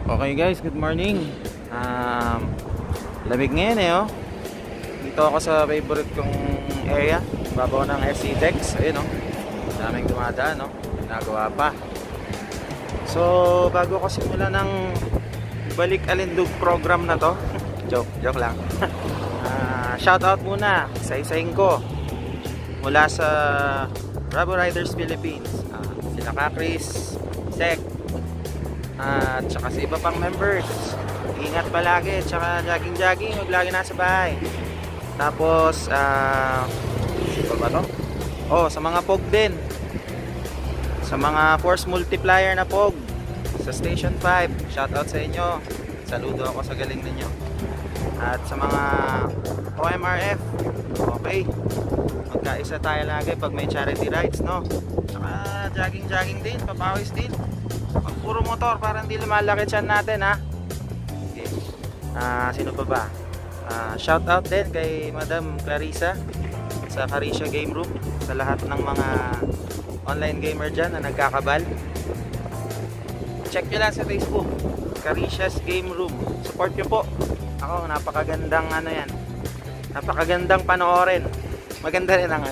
Okay guys, good morning. Lamig ngayon oh. Dito ako sa favorite kong area, babaw ng SC Dex. Ayun daming dumadaan ginagawa pa. So bago ko simula ng balik alindog program na to joke lang. Shout out muna sa isahin ko mula sa Bravo Riders Philippines, sila ka Chris, Sek, at saka sa iba pang members. Ingat palagi, tsaka jogging, huwag lagi nasa bahay. Tapos ano ba to? Sa mga POG din, sa mga force multiplier na POG sa Station 5, shoutout sa inyo. Saludo ako sa galing ninyo. At sa mga OMRF, okay, magkaisa tayo lagi pag may charity rides, tsaka jogging din, papawis din. Pag puro motor, parang hindi lumalaki tiyan natin, okay. Sino pa ba? Shoutout din kay Madam Clarissa sa Carisha Game Room, sa lahat ng mga online gamer dyan na nagkakabal. Check nyo lang sa Facebook, Carisha's Game Room. Support nyo po. Ako, napakagandang yan. Napakagandang panoorin. Maganda rin ang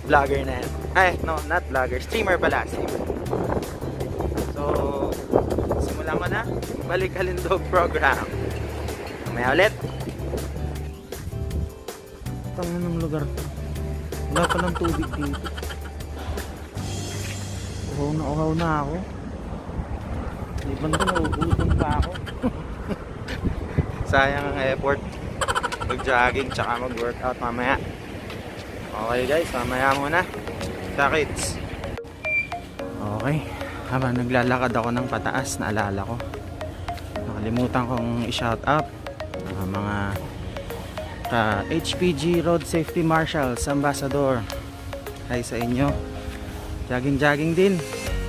vlogger na yan. Ay, no, not vlogger. Streamer pala. So, simulan ko na. Balik alindog program. May ulit. Tangan ng lugar to. Wala pa ng tubig dito. Uhaw na ako. Di ba na naubutan pa ako? Sayang ang effort mag-jogging tsaka mag-workout mamaya. Okay guys, mamaya muna. Sakits. Okay, habang naglalakad ako ng pataas, naalala ko, nakalimutan kong i-shout out mga HPG Road Safety Marshals, Ambassador. Hi sa inyo. Jogging din,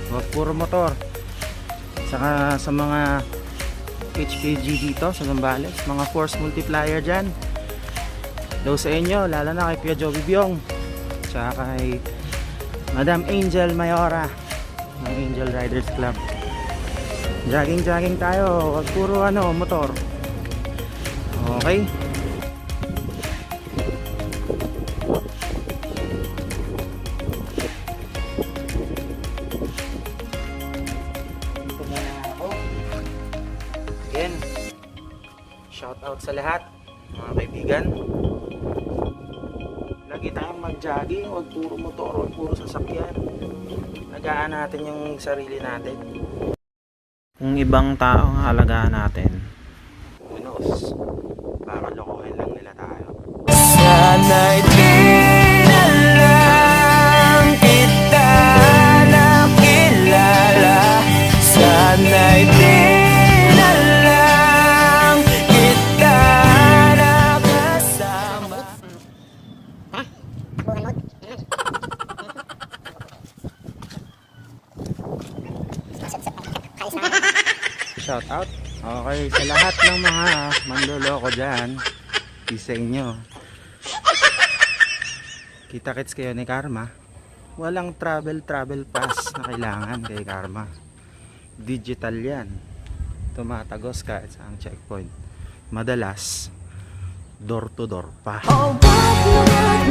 huwag puro motor. Saka sa mga HPG dito sa Zambales, mga force multiplier dyan, hello sa inyo, lalo na kay Kuya Joey Biong, tsaka kay Madam Angel Mayora ng Angel Riders Club. Jogging tayo, wag puro motor. Okay, shout out sa lahat mga kaibigan. Lagi tayong mag-jogging, huwag puro motor, huwag puro sasakyan. Alagaan natin yung sarili natin. Kung ibang tao ang alagaan natin, who knows, baka lokohin lang nila tayo. Sana'y di na lang kita nakilala. Sana'y di shout out. Okay, sa lahat ng mga manloloko dyan, isa inyo. Kita-kits kayo ni Karma. Walang travel pass na kailangan kay Karma. Digital yan. Tumatagos ka sa ang checkpoint. Madalas, door to door pa. Oh, wag,